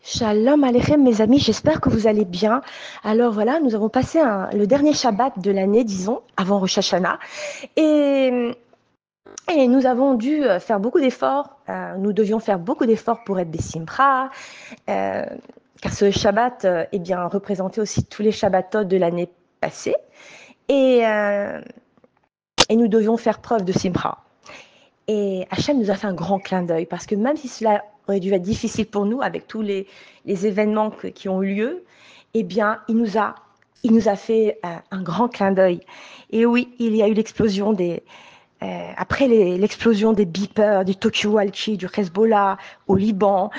Shalom Aleichem, mes amis, j'espère que vous allez bien. Alors voilà, nous avons passé le dernier Shabbat de l'année, disons, avant Rosh Hashanah, et, et nous avons dû faire beaucoup d'efforts. Nous devions faire beaucoup d'efforts pour être des Simcha, car ce Shabbat eh bien, représentait aussi tous les Shabbatot de l'année passée, et, euh, et nous devions faire preuve de Simcha. Et Hachem nous a fait un grand clin d'œil, parce que même si cela aurait dû être difficile pour nous, avec tous les événements qui ont eu lieu, eh bien, il nous a fait un grand clin d'œil. Et oui, il y a eu l'explosion après l'explosion des beepers, du Tokyo Walkie, du Hezbollah au Liban,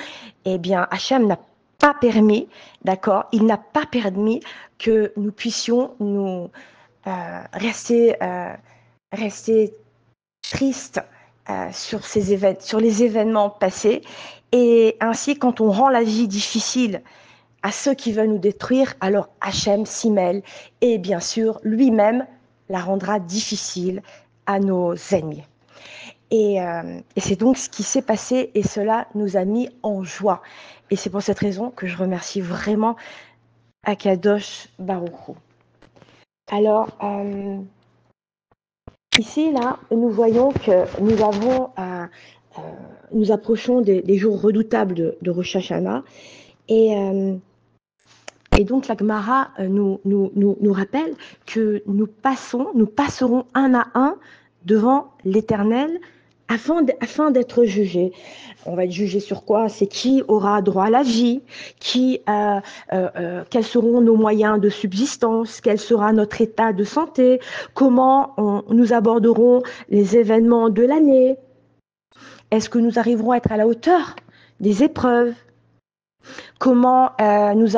eh bien, Hachem n'a pas permis, d'accord, il n'a pas permis que nous puissions nous rester tristes sur les événements passés. Et ainsi, quand on rend la vie difficile à ceux qui veulent nous détruire, alors Hachem s'y mêle et bien sûr, lui-même la rendra difficile à nos ennemis. Et c'est donc ce qui s'est passé et cela nous a mis en joie. Et c'est pour cette raison que je remercie vraiment Akadosh Baruch Hu. Alors, ici, là, nous voyons que nous approchons des jours redoutables de Rosh Hashanah. Et donc, la Gemara nous rappelle que nous passerons un à un devant l'Éternel afin d'être jugés. On va être jugés sur quoi? C'est qui aura droit à la vie, quels seront nos moyens de subsistance, quel sera notre état de santé, comment nous aborderons les événements de l'année. Est-ce que nous arriverons à être à la hauteur des épreuves? Comment nous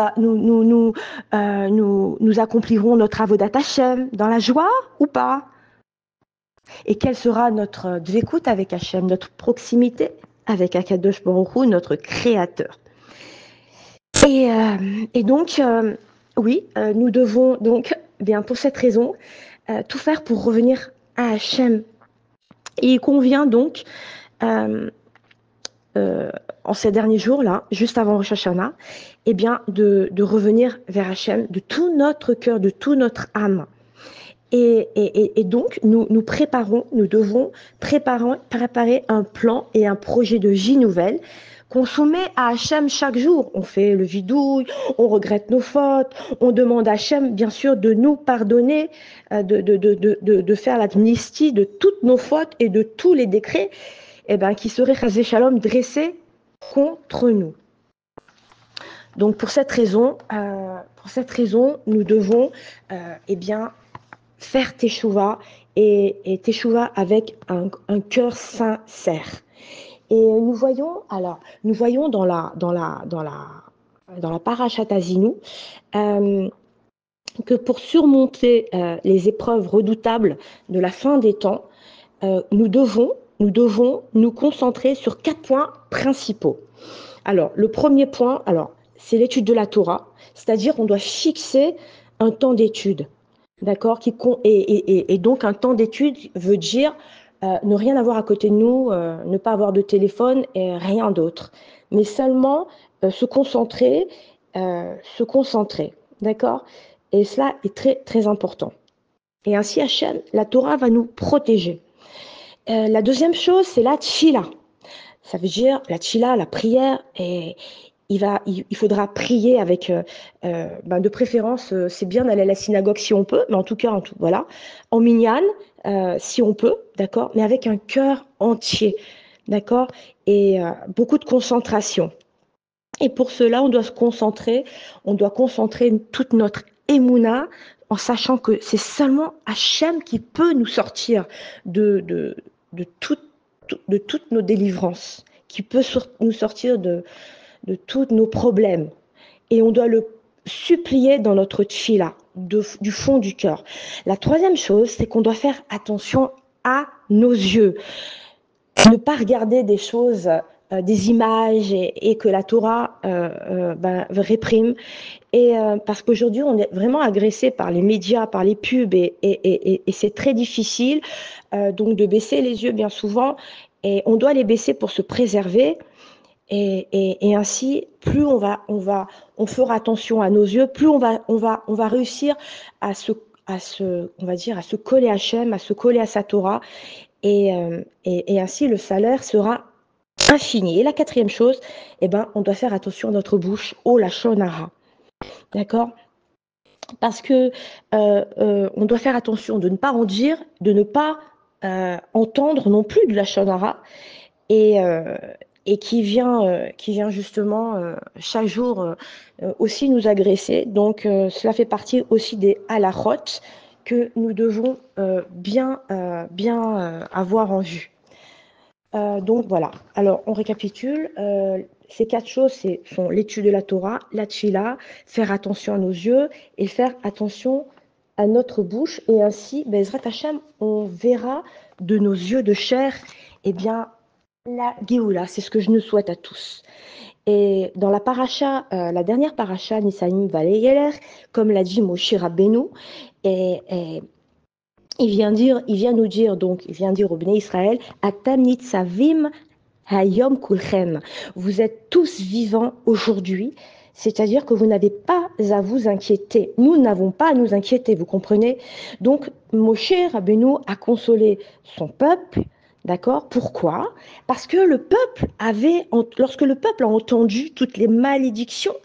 accomplirons notre avodat Hashem dans la joie ou pas? Et quelle sera notre dvékout avec Hashem, notre proximité avec Akadosh Baruch Hu, notre créateur? Et donc, oui, nous devons donc, bien pour cette raison, tout faire pour revenir à Hashem. Et il convient donc, en ces derniers jours-là, juste avant Rosh Hashanah, eh bien, de revenir vers Hashem de tout notre cœur, de toute notre âme. Et donc, nous devons préparer un plan et un projet de vie nouvelle qu'on soumet à Hachem chaque jour. On fait le vidouille, on regrette nos fautes, on demande à Hachem, bien sûr, de nous pardonner, de faire l'amnistie de toutes nos fautes et de tous les décrets qui seraient, chasé shalom, dressés contre nous. Donc, pour cette raison, nous devons, faire teshuva et teshuva avec un cœur sincère. Et nous voyons dans la Parashat Azinu que pour surmonter les épreuves redoutables de la fin des temps, nous devons nous concentrer sur 4 points principaux. Alors, le premier point, c'est l'étude de la Torah, c'est-à-dire on doit fixer un temps d'étude. D'accord, et donc un temps d'étude veut dire ne rien avoir à côté de nous, ne pas avoir de téléphone et rien d'autre, mais seulement se concentrer, d'accord? Et cela est très très important. Et ainsi Hachem, la Torah va nous protéger. La deuxième chose, c'est la tfila. Ça veut dire la tfila, la prière, et il faudra prier avec, de préférence, c'est bien d'aller à la synagogue si on peut, mais en tout cas, voilà, en minyan, si on peut, d'accord, mais avec un cœur entier, d'accord, et beaucoup de concentration. Et pour cela, on doit concentrer toute notre émouna en sachant que c'est seulement Hachem qui peut nous sortir de toutes nos délivrances, qui peut nous sortir de tous nos problèmes. Et on doit le supplier dans notre tfila, du fond du cœur. La troisième chose, c'est qu'on doit faire attention à nos yeux. Ne pas regarder des choses, des images et que la Torah réprime. Et parce qu'aujourd'hui, on est vraiment agressé par les médias, par les pubs, et c'est très difficile donc de baisser les yeux bien souvent. Et on doit les baisser pour se préserver. Et ainsi, plus on fera attention à nos yeux, plus on va réussir on va dire, à se coller à Hachem, à se coller à sa Torah, et ainsi le salaire sera infini. Et la quatrième chose, eh ben, on doit faire attention à notre bouche, au lachon hara, d'accord? Parce que on doit faire attention de ne pas en dire, de ne pas entendre non plus de lachon hara, et, euh, et qui vient justement chaque jour aussi nous agresser. Donc cela fait partie aussi des halachot que nous devons bien avoir en vue. Donc voilà, alors on récapitule. Ces quatre choses sont l'étude de la Torah, la tfila, faire attention à nos yeux et faire attention à notre bouche. Et ainsi, Bezrat Hashem, on verra de nos yeux de chair, eh bien, la Géoula. C'est ce que je nous souhaite à tous. Et dans la paracha, la dernière paracha, Nisaïm Valeyeler, comme l'a dit Moshe Rabbeinu, et il vient dire au Bnei Israël, Atam nitzavim hayom kulchem. Vous êtes tous vivants aujourd'hui, c'est-à-dire que vous n'avez pas à vous inquiéter. Nous n'avons pas à nous inquiéter, vous comprenez? Donc, Moshe Rabbeinu a consolé son peuple. D'accord? Pourquoi? Parce que lorsque le peuple a entendu toutes les malédictions,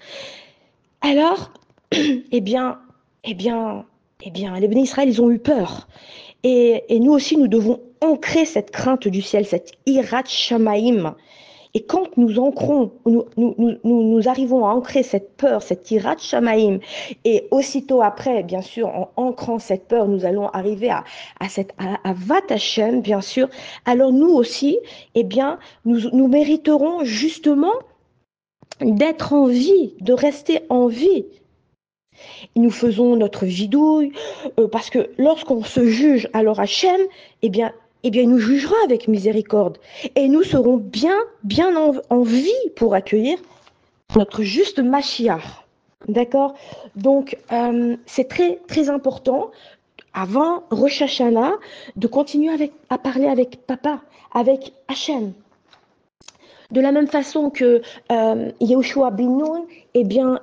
alors, eh bien, eh bien, les bénis Israël, ils ont eu peur. Et nous aussi, nous devons ancrer cette crainte du ciel, cette irat shamaim. Et quand nous ancrons, nous arrivons à ancrer cette peur, cette irat shamaim, et aussitôt après, bien sûr, en ancrant cette peur, nous allons arriver à Vat Hashem, bien sûr, alors nous aussi, eh bien, nous mériterons justement d'être en vie, de rester en vie. Nous faisons notre vidouille, parce que lorsqu'on se juge, alors Hachem, il nous jugera avec miséricorde. Et nous serons bien en vie pour accueillir notre juste Mashiach. D'accord? Donc, c'est très, très important, avant Rosh Hashanah, de continuer à parler avec Papa, avec Hachem. De la même façon que Yehoshua bin Nun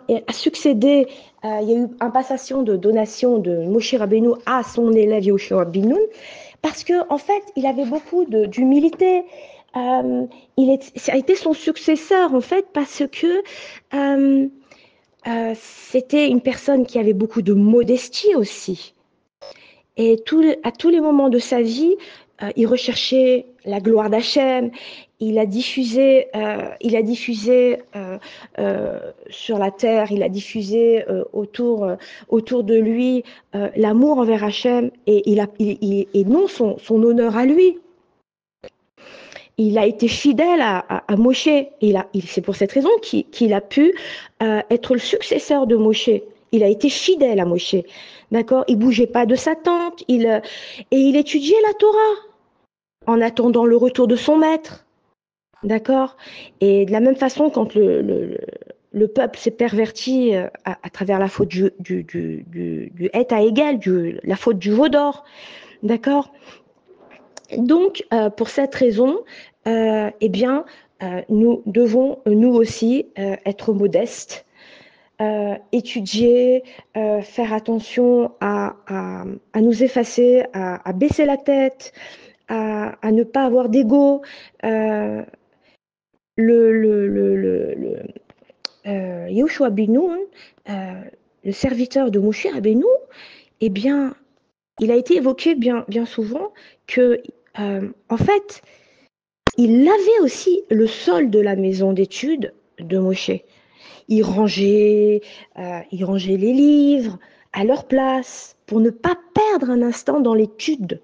a succédé, il y a eu une passation de donation de Moshe Rabbeinu à son élève Yehoshua bin Nun, parce qu'en fait, il avait beaucoup d'humilité. Ça a été son successeur, en fait, parce que c'était une personne qui avait beaucoup de modestie aussi. Et à tous les moments de sa vie, il recherchait la gloire d'Hachem. Il a diffusé sur la terre, il a diffusé autour de lui l'amour envers Hachem et non son honneur à lui. Il a été fidèle à Moshe. C'est pour cette raison qu'il a pu être le successeur de Moshe. Il a été fidèle à Moshe. D'accord? Il bougeait pas de sa tente. Et il étudiait la Torah en attendant le retour de son maître. D'accord? Et de la même façon, quand le peuple s'est perverti à travers la faute du Het à égal, la faute du veau d'or. D'accord? Donc, pour cette raison, nous devons, nous aussi, être modestes, étudier, faire attention à nous effacer, à baisser la tête, à ne pas avoir d'ego. Yehoshua bin Nun, le serviteur de Moshe Rabbeinu, eh bien, il a été évoqué bien souvent que, en fait, il lavait aussi le sol de la maison d'études de Moshe. Il rangeait les livres à leur place pour ne pas perdre un instant dans l'étude.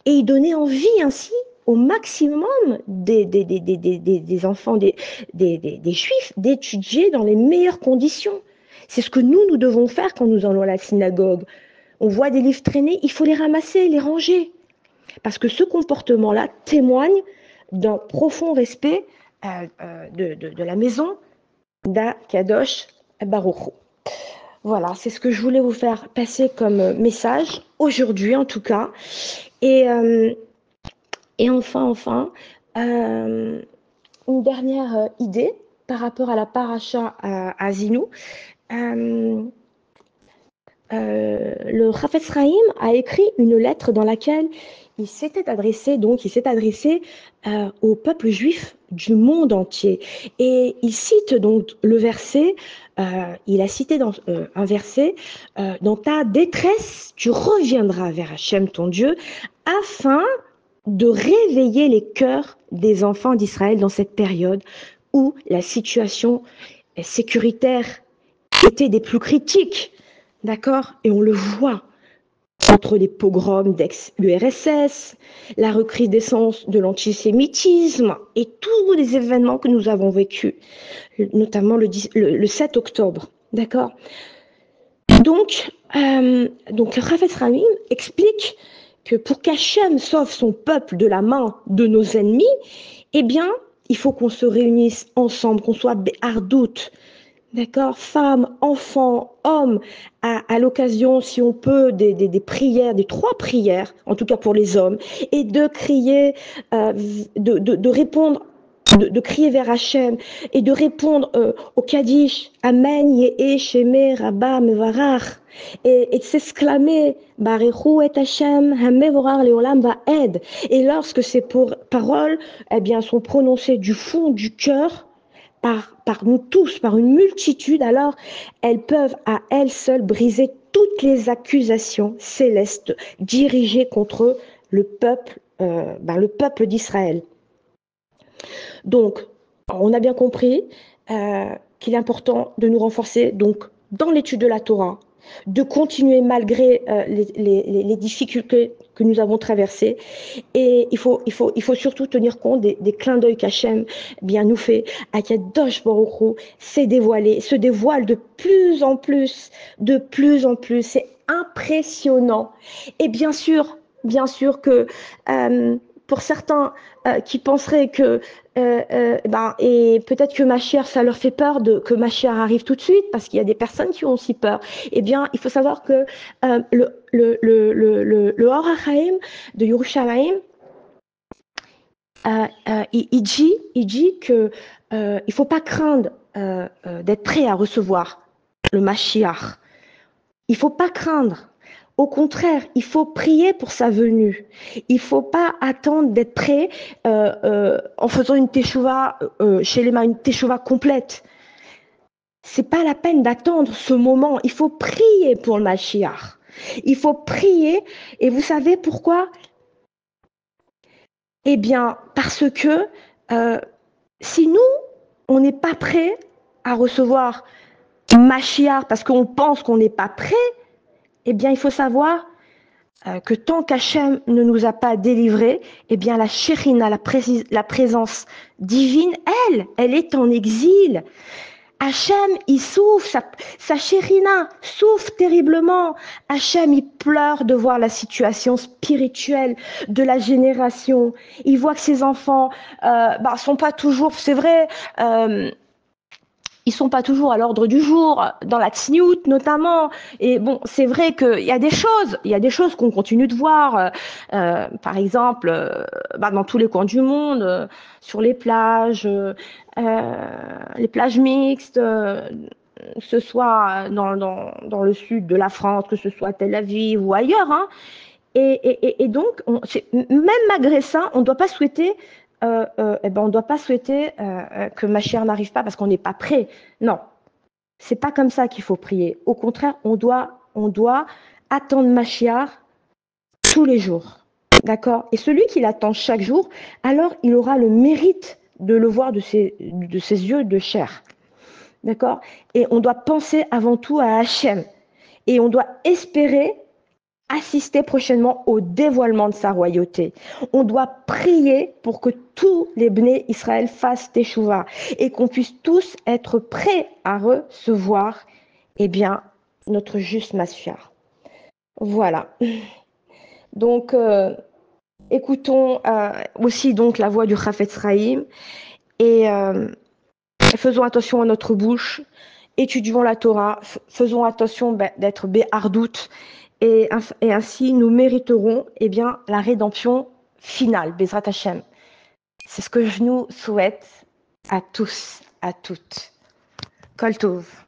Et il donnait envie ainsi au maximum des enfants, des Juifs, d'étudier dans les meilleures conditions. C'est ce que nous devons faire quand nous allons à la synagogue. On voit des livres traîner, il faut les ramasser, les ranger. Parce que ce comportement-là témoigne d'un profond respect de la maison d'Akadosh Baruch Hu. Voilà, c'est ce que je voulais vous faire passer comme message, aujourd'hui en tout cas. Et enfin, une dernière idée par rapport à la paracha à Zinou. Euh, le Chafetz Chaim a écrit une lettre dans laquelle il s'était adressé, au peuple juif du monde entier. Et il cite donc le verset, il a cité dans un verset, dans ta détresse, tu reviendras vers Hachem ton Dieu, afin de réveiller les cœurs des enfants d'Israël dans cette période où la situation sécuritaire était des plus critiques. D'accord? Et on le voit entre les pogroms d'ex-URSS, la recrudescence de l'antisémitisme et tous les événements que nous avons vécus, notamment le 7 octobre. D'accord? Donc le Chafetz Chaim explique que pour qu'Hachem sauve son peuple de la main de nos ennemis, eh bien, il faut qu'on se réunisse ensemble, qu'on soit be'ardout, d'accord, femmes, enfants, hommes, à l'occasion, si on peut, des prières, des 3 prières, en tout cas pour les hommes, et de crier, de répondre, de crier vers Hachem, et de répondre au Kaddish, Amen, Yehe, Sheme, Rabba, Mevarach, et de s'exclamer, Barechu et Hachem, Hamevorar Leolam Vaed. Et lorsque ces paroles, eh bien, sont prononcées du fond du cœur, par nous tous, par une multitude, alors elles peuvent à elles seules briser toutes les accusations célestes dirigées contre le peuple d'Israël. Donc, on a bien compris qu'il est important de nous renforcer donc dans l'étude de la Torah, de continuer malgré les difficultés que nous avons traversées. Et il faut surtout tenir compte des clins d'œil qu'Hachem bien nous fait. Akadosh Baruch Hu s'est dévoilé, se dévoile de plus en plus. C'est impressionnant. Et bien sûr que pour certains qui penseraient que et peut-être que Mashiach, ça leur fait peur que Mashiach arrive tout de suite, parce qu'il y a des personnes qui ont aussi peur. Eh bien, il faut savoir que le Or HaChaim de Yerushalayim, il dit que il faut pas craindre d'être prêt à recevoir le Mashiach. Il faut pas craindre. Au contraire, il faut prier pour sa venue. Il faut pas attendre d'être prêt en faisant une teshuva chez les mains, une teshuva complète. C'est pas la peine d'attendre ce moment. Il faut prier pour le Mashiach. Il faut prier. Et vous savez pourquoi? Eh bien, parce que si nous, on n'est pas prêt à recevoir Mashiach parce qu'on pense qu'on n'est pas prêt, eh bien, il faut savoir que tant qu'Hachem ne nous a pas délivrés, eh bien, la Shérina, la présence divine, elle est en exil. Hachem, il souffre, sa Shérina souffre terriblement. Hachem, il pleure de voir la situation spirituelle de la génération. Il voit que ses enfants sont pas toujours, c'est vrai, ils sont pas toujours à l'ordre du jour, dans la tsniout notamment. Et bon, c'est vrai qu'il y a des choses qu'on continue de voir, par exemple, dans tous les coins du monde, sur les plages mixtes, que ce soit dans le sud de la France, que ce soit à Tel Aviv ou ailleurs, hein. Et donc, même malgré ça, on ne doit pas souhaiter que Mashiach n'arrive pas parce qu'on n'est pas prêt. Non, c'est pas comme ça qu'il faut prier. Au contraire, on doit attendre Mashiach tous les jours. D'accord? Et celui qui l'attend chaque jour, alors il aura le mérite de le voir de ses yeux de chair. D'accord? Et on doit penser avant tout à Hachem. Et on doit espérer assister prochainement au dévoilement de sa royauté. On doit prier pour que tous les Bnei Israël fassent teshuva et qu'on puisse tous être prêts à recevoir, notre juste Mashiach. Voilà. Donc, écoutons aussi donc la voix du Chafetz Chaim et faisons attention à notre bouche, étudions la Torah, faisons attention d'être be'ardout. Et ainsi, nous mériterons la rédemption finale, Bezrat Hashem. C'est ce que je nous souhaite. à tous, à toutes. Kol Tov.